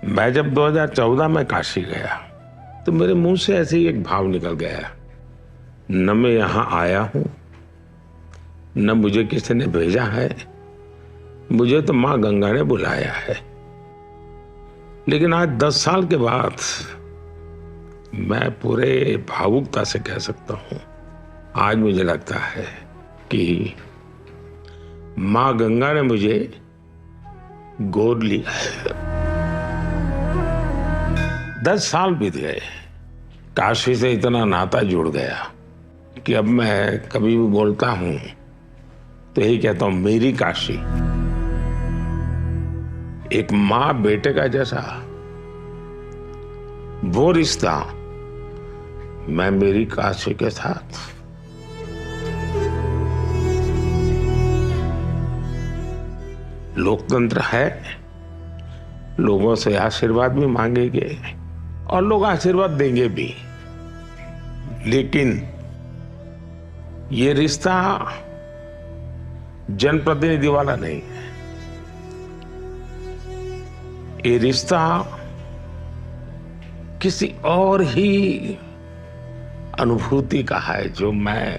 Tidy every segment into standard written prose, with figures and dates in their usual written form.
मैं जब 2014 में काशी गया तो मेरे मुंह से ऐसे ही एक भाव निकल गया, न मैं यहां आया हूं न मुझे किसी ने भेजा है, मुझे तो मां गंगा ने बुलाया है। लेकिन आज 10 साल के बाद मैं पूरे भावुकता से कह सकता हूं, आज मुझे लगता है कि मां गंगा ने मुझे गोद लिया है। 10 साल बीत गए, काशी से इतना नाता जुड़ गया कि अब मैं कभी भी बोलता हूं तो यही कहता हूं, मेरी काशी। एक मां बेटे का जैसा वो रिश्ता मैं मेरी काशी के साथ। लोकतंत्र है, लोगों से आशीर्वाद भी मांगेंगे और लोग आशीर्वाद देंगे भी, लेकिन ये रिश्ता जनप्रतिनिधि वाला नहीं है। ये रिश्ता किसी और ही अनुभूति का है जो मैं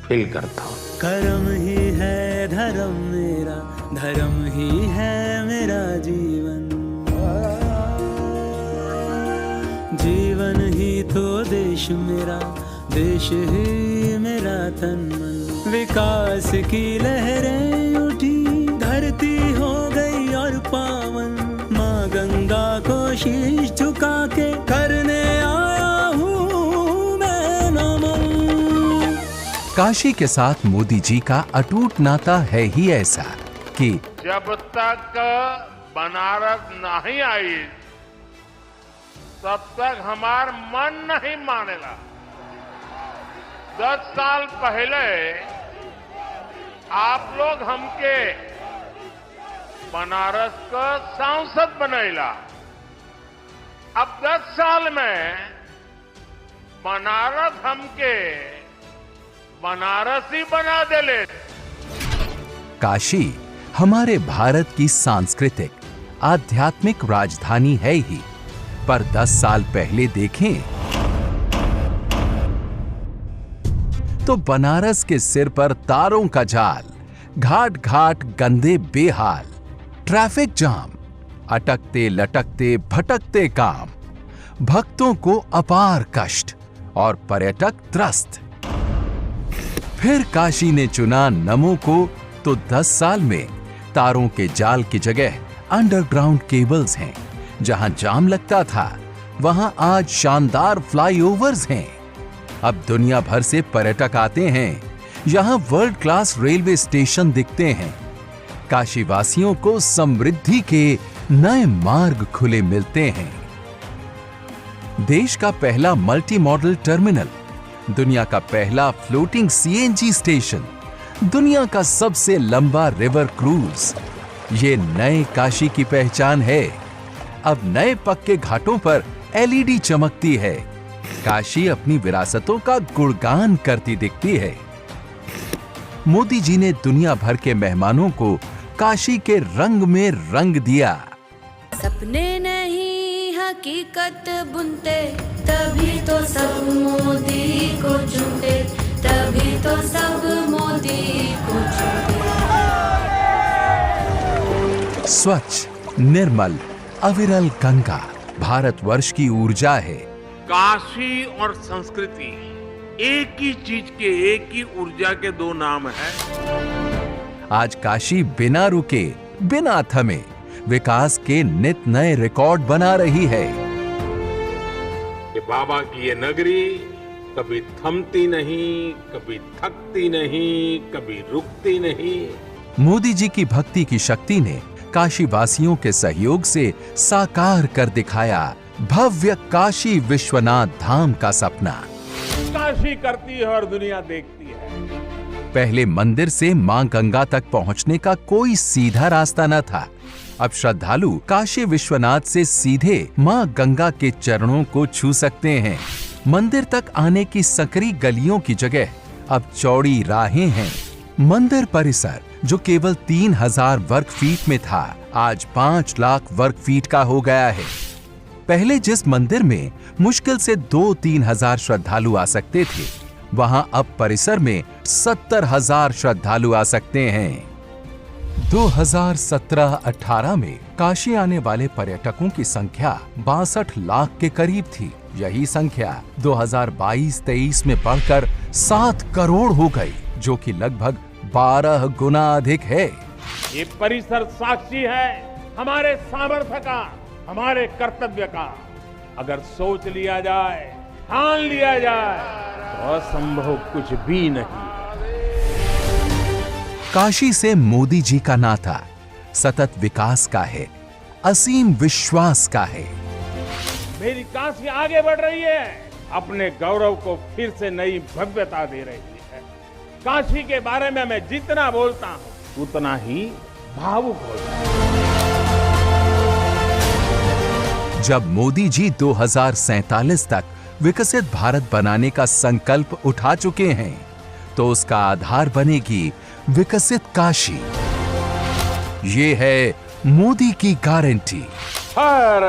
फील करता हूं। कर्म ही है धर्म मेरा, धर्म ही है मेरा जीवन, जीवन ही तो देश मेरा, देश ही मेरा तन मन। विकास की लहरें उठी, धरती हो गई और पावन, माँ गंगा को शीश झुका के करने आया हूँ मैं नमन। काशी के साथ मोदी जी का अटूट नाता है ही ऐसा कि जब तक बनारस नहीं आई तब तक हमार मन नहीं मानेगा। 10 साल पहले आप लोग हमके बनारस का सांसद बनैला, अब 10 साल में बनारस हमके बनारसी बना देले। काशी हमारे भारत की सांस्कृतिक आध्यात्मिक राजधानी है ही, पर 10 साल पहले देखें तो बनारस के सिर पर तारों का जाल, घाट घाट गंदे बेहाल, ट्रैफिक जाम, अटकते लटकते भटकते काम, भक्तों को अपार कष्ट और पर्यटक त्रस्त। फिर काशी ने चुना नमो को तो 10 साल में तारों के जाल की जगह अंडरग्राउंड केबल्स हैं। जहां जाम लगता था वहां आज शानदार फ्लाईओवर्स हैं। अब दुनिया भर से पर्यटक आते हैं, यहां वर्ल्ड क्लास रेलवे स्टेशन दिखते हैं। काशी वासियों को समृद्धि के नए मार्ग खुले मिलते हैं। देश का पहला मल्टी मॉडल टर्मिनल, दुनिया का पहला फ्लोटिंग सीएनजी स्टेशन, दुनिया का सबसे लंबा रिवर क्रूज, ये नए काशी की पहचान है। अब नए पक्के घाटों पर एलईडी चमकती है। काशी अपनी विरासतों का गुणगान करती दिखती है। मोदी जी ने दुनिया भर के मेहमानों को काशी के रंग में रंग दिया। सपने नहीं हकीकत बुनते, तभी तो सब मोदी को चुनते, तभी तो सब मोदी को चुनते। स्वच्छ, निर्मल, अविरल गंगा भारतवर्ष की ऊर्जा है। काशी और संस्कृति एक ही चीज के, एक ही ऊर्जा के दो नाम हैं। आज काशी बिना रुके, बिना थमे विकास के नित नए रिकॉर्ड बना रही है। कि बाबा की ये नगरी कभी थमती नहीं, कभी थकती नहीं, कभी रुकती नहीं। मोदी जी की भक्ति की शक्ति ने काशी वासियों के सहयोग से साकार कर दिखाया भव्य काशी विश्वनाथ धाम का सपना। काशी करती है और दुनिया देखती है। पहले मंदिर से मां गंगा तक पहुंचने का कोई सीधा रास्ता न था। अब श्रद्धालु काशी विश्वनाथ से सीधे मां गंगा के चरणों को छू सकते हैं। मंदिर तक आने की सकरी गलियों की जगह अब चौड़ी राहें हैं। मंदिर परिसर जो केवल 3000 वर्ग फीट में था, आज 5 लाख वर्ग फीट का हो गया है। पहले जिस मंदिर में मुश्किल से 2-3 हजार श्रद्धालु आ सकते थे, वहां अब परिसर में 70,000 श्रद्धालु आ सकते हैं। 2017-18 में काशी आने वाले पर्यटकों की संख्या 62 लाख के करीब थी। यही संख्या 2022-23 में बढ़कर 7 करोड़ हो गई, जो कि लगभग 12 गुना अधिक है। ये परिसर साक्षी है हमारे सामर्थ्य का, हमारे कर्तव्य का। अगर सोच लिया जाए, ठान लिया जाए, तो असंभव कुछ भी नहीं। काशी से मोदी जी का नाता सतत विकास का है, असीम विश्वास का है। मेरी काशी आगे बढ़ रही है, अपने गौरव को फिर से नई भव्यता दे रही है। काशी के बारे में मैं जितना बोलता हूं, उतना ही भावुक हो जाता हूं। जब मोदी जी 2047 तक विकसित भारत बनाने का संकल्प उठा चुके हैं, तो उसका आधार बनेगी विकसित काशी। ये है मोदी की गारंटी। हर